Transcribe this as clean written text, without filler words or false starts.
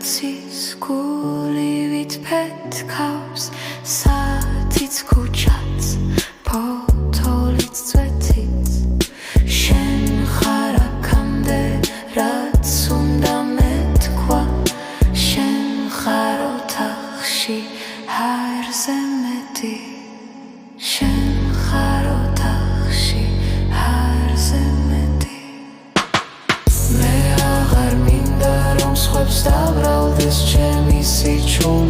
იცის გულივით ფეთქავს საათიც ქუჩაც ფოთოლიც წვეთიც შენ ხარ აქამდე რაც უნდა მეთქვა შენ ხარ ოთახში ჰაერზე მეტი შენ ხარ ოთახში ჰაერზე მეტი მე აღარ მინდა რომ სხვებს დაბრალდეს ჩემი სიჩუმე